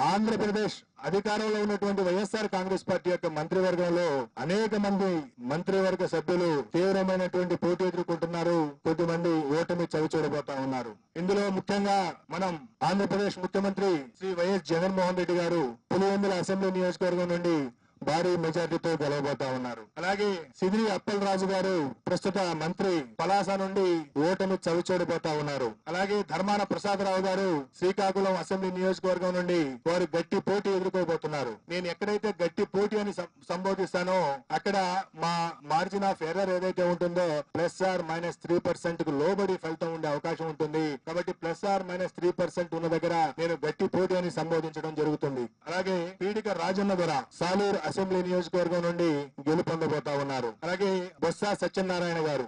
ఆంధ్రప్రదేశ్ అధికారంలో ఉన్నటువంటి వైఎస్ఆర్ కాంగ్రెస్ పార్టీ యొక్క మంత్రివర్గంలో అనేక మంది మంత్రివర్గ సభ్యులు తీవ్రమైనటువంటి పోటీ ఎదుర్కొంటున్నారు. కొద్దిమంది ఓటమి చవిచూడబోతా ఉన్నారు. ఇందులో ముఖ్యంగా మనం ఆంధ్రప్రదేశ్ ముఖ్యమంత్రి శ్రీ వైఎస్ జగన్మోహన్ రెడ్డి గారు పులివెందుల అసెంబ్లీ నియోజకవర్గం నుండి భారీ మెజార్టీతో గెలవబోతా ఉన్నారు. అలాగే సిదిరి అప్పలరాజు గారు ప్రస్తుత మంత్రి పలాస నుండి ఓటమి చవిచూడబోతా ఉన్నారు. అలాగే ధర్మాన ప్రసాదరావు గారు శ్రీకాకుళం అసెంబ్లీ నియోజకవర్గం నుండి వారు గట్టి పోటీ ఎదుర్కోబోతున్నారు. నేను ఎక్కడైతే గట్టి పోటీ అని సంబోధిస్తానో అక్కడ మా మార్జిన్ ఆఫ్ ఎర్రర్ ఏదైతే ఉంటుందో +/- 3% కు లోబడి ఫలితం ఉండే అవకాశం ఉంటుంది. కాబట్టి +/- 3% ఉన్న దగ్గర నేను గట్టి పోటీ అని సంబోధించడం జరుగుతుంది. అలాగే పీడిక రాజన్న దొర సాలూరు అసెంబ్లీ నియోజకవర్గం నుండి గెలుపొందబోతా ఉన్నారు. అలాగే బొత్స సత్యనారాయణ గారు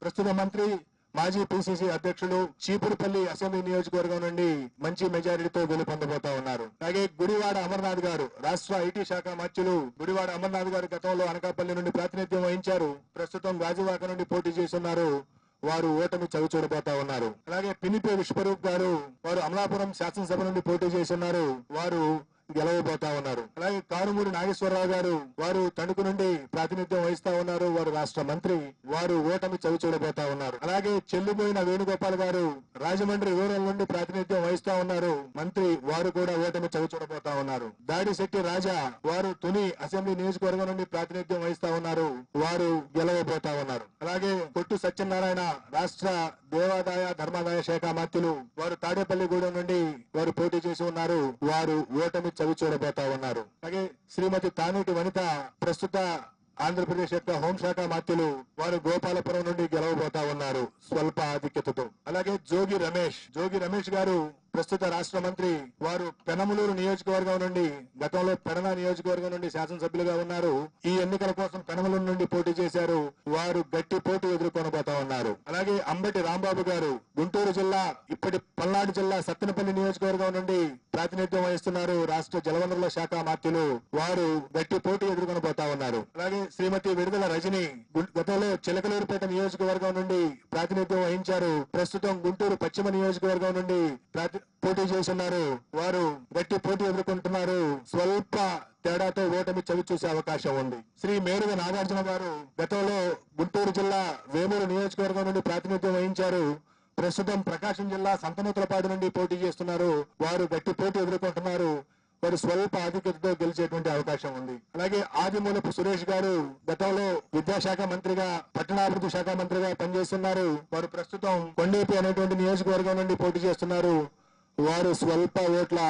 ప్రస్తుత మంత్రి మాజీ పిసిసి అధ్యక్షులు చీపురుపల్లి అసెంబ్లీ నియోజకవర్గం నుండి మంచి మెజారిటీతో గెలుపొందబోతా ఉన్నారు. అలాగే గుడివాడ అమర్నాథ్ గారు రాష్ట్ర ఐటీ శాఖ మంత్రులు గుడివాడ అమర్నాథ్ గారు గతంలో అనకాపల్లి నుండి ప్రాతినిధ్యం వహించారు. ప్రస్తుతం గాజువాక నుండి పోటీ చేస్తున్నారు. వారు ఓటమి చవిచూడబోతా ఉన్నారు. అలాగే పినిపే విశ్వరూప్ గారు వారు అమలాపురం శాసనసభ నుండి పోటీ చేస్తున్నారు. వారు గెలవబోతా ఉన్నారు. అలాగే కారుమూరి నాగేశ్వరరావు గారు వారు తణుకు నుండి ప్రాతినిధ్యం వహిస్తా ఉన్నారు. వారు రాష్ట్ర మంత్రి. వారు ఓటమి చవిచూడబోతా ఉన్నారు. అలాగే చెల్లిపోయిన వేణుగోపాల్ గారు రాజమండ్రి రూరల్ నుండి ప్రాతినిధ్యం వహిస్తా ఉన్నారు. మంత్రి. వారు కూడా ఓటమి చవిచూడబోతా ఉన్నారు. దాడిశెట్టి రాజా వారు తుని అసెంబ్లీ నియోజకవర్గం నుండి ప్రాతినిధ్యం వహిస్తా ఉన్నారు. వారు గెలవబోతా ఉన్నారు. అలాగే కొట్టు సత్యనారాయణ రాష్ట్ర దేవాదాయ ధర్మాదాయ శాఖ మంత్రులు వారు తాడేపల్లిగూడెం నుండి వారు పోటీ చేసి ఉన్నారు. వారు ఓటమి చవిచూడబోతా ఉన్నారు. అలాగే శ్రీమతి తానేటి వనిత ప్రస్తుత ఆంధ్రప్రదేశ్ యొక్క హోంశాఖ మంత్రులు వారు గోపాలపురం నుండి గెలవబోతా ఉన్నారు స్వల్ప ఆధిక్యతతో. అలాగే జోగి రమేష్ గారు ప్రస్తుత రాష్ట్ర మంత్రి. వారు పెనమలూరు నియోజకవర్గం నుండి గతంలో పెడన నియోజకవర్గం నుండి శాసనసభ్యులుగా ఉన్నారు. ఈ ఎన్నికల కోసం పెనమలూరు నుండి పోటీ చేశారు. వారు గట్టి పోటీ ఎదుర్కొనబోతా ఉన్నారు. అలాగే అంబటి రాంబాబు గారు గుంటూరు జిల్లా ఇప్పటి పల్నాడు జిల్లా సత్తెనపల్లి నియోజకవర్గం నుండి ప్రాతినిధ్యం వహిస్తున్నారు. రాష్ట్ర జలవనరుల శాఖ మంత్రులు. వారు గట్టి పోటీ ఎదుర్కొనబోతా ఉన్నారు. అలాగే శ్రీమతి విడుదల రజని గతంలో చిలకలూరుపేట నియోజకవర్గం నుండి ప్రాతినిధ్యం వహించారు. ప్రస్తుతం గుంటూరు పశ్చిమ నియోజకవర్గం నుండి పోటీ చేస్తున్నారు. వారు గట్టి పోటీ ఎదుర్కొంటున్నారు. స్వల్ప తేడాతో ఓటమి చవి చూసే అవకాశం ఉంది. శ్రీ మేరుగ నాగార్జున గారు గతంలో గుంటూరు జిల్లా వేమూరు నియోజకవర్గం నుండి ప్రాతినిధ్యం వహించారు. ప్రస్తుతం ప్రకాశం జిల్లా సంతనూతలపాడు నుండి పోటీ చేస్తున్నారు. వారు గట్టి పోటీ ఎదుర్కొంటున్నారు. వారు స్వల్ప ఆధిక్యతతో గెలిచేటువంటి అవకాశం ఉంది. అలాగే ఆదిమూలపు సురేష్ గారు గతంలో విద్యాశాఖ మంత్రిగా పట్టణాభివృద్ధి శాఖ మంత్రిగా పనిచేస్తున్నారు. వారు ప్రస్తుతం కొండేపి అనేటువంటి నియోజకవర్గం నుండి పోటీ చేస్తున్నారు. వారు స్వల్ప ఓట్ల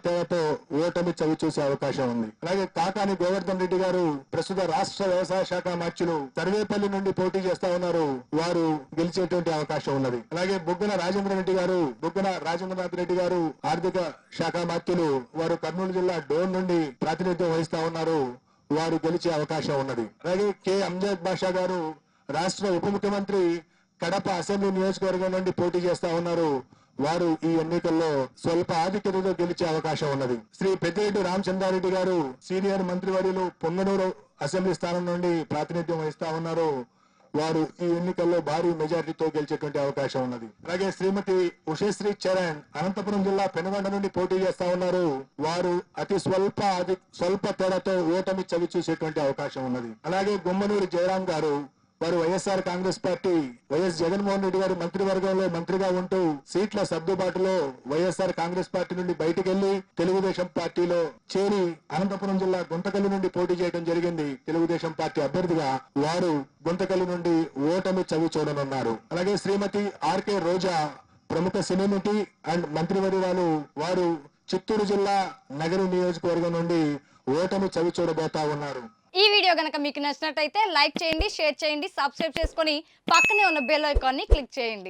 తేడాతో ఓటమి చవి చూసే అవకాశం ఉంది. అలాగే కాకాని గోవర్ధన్ రెడ్డి గారు ప్రస్తుత రాష్ట్ర వ్యవసాయ శాఖ మంత్రులు సర్వేపల్లి నుండి పోటీ చేస్తా ఉన్నారు. వారు గెలిచేటువంటి అవకాశం ఉన్నది. అలాగే బుగ్గన రాజేంద్రనాథ్ రెడ్డి గారు ఆర్థిక శాఖ మంత్రులు. వారు కర్నూలు జిల్లా డోన్ నుండి ప్రాతినిధ్యం వహిస్తా ఉన్నారు. వారు గెలిచే అవకాశం ఉన్నది. అలాగే కె అంజద్ బాషా గారు రాష్ట్ర ఉప ముఖ్యమంత్రి కడప అసెంబ్లీ నియోజకవర్గం నుండి పోటీ చేస్తా ఉన్నారు. వారు ఈ ఎన్నికల్లో స్వల్ప ఆధిక్యతతో గెలిచే అవకాశం ఉన్నది. శ్రీ పెద్దిరెడ్డి రామచంద్రారెడ్డి గారు సీనియర్ మంత్రివర్యులు పొంగనూరు అసెంబ్లీ స్థానం నుండి ప్రాతినిధ్యం వహిస్తా ఉన్నారు. వారు ఈ ఎన్నికల్లో భారీ మెజారిటీతో గెలిచేటువంటి అవకాశం ఉన్నది. అలాగే శ్రీమతి ఉషశ్రీ చరణ్ అనంతపురం జిల్లా పెనుగొండ నుండి పోటీ చేస్తా ఉన్నారు. వారు అతి స్వల్ప తేడాతో ఓటమి చవి చూసేటువంటి అవకాశం ఉన్నది. అలాగే గుమ్మనూరి జయరాం గారు వారు వైఎస్ఆర్ కాంగ్రెస్ పార్టీ వైఎస్ జగన్మోహన్ రెడ్డి గారి మంత్రివర్గంలో మంత్రిగా ఉంటూ సీట్ల సర్దుబాటులో వైఎస్ఆర్ కాంగ్రెస్ పార్టీ నుండి బయటికి వెళ్లి తెలుగుదేశం పార్టీలో చేరి అనంతపురం జిల్లా గుంతకల్లు నుండి పోటీ చేయడం జరిగింది. తెలుగుదేశం పార్టీ అభ్యర్థిగా వారు గుంతకల్లు నుండి ఓటమి చవి చూడనున్నారు. అలాగే శ్రీమతి ఆర్కే రోజా ప్రముఖ సినీ నటి అండ్ మంత్రివర్యురాలు. వారు చిత్తూరు జిల్లా నగరి నియోజకవర్గం నుండి ఓటమి చవి చూడబోతా ఉన్నారు. ఈ వీడియో గనక మీకు నచ్చినట్లయితే లైక్ చేయండి, షేర్ చేయండి, సబ్స్క్రైబ్ చేసుకొని పక్కనే ఉన్న బెల్ ఐకాన్ని క్లిక్ చేయండి.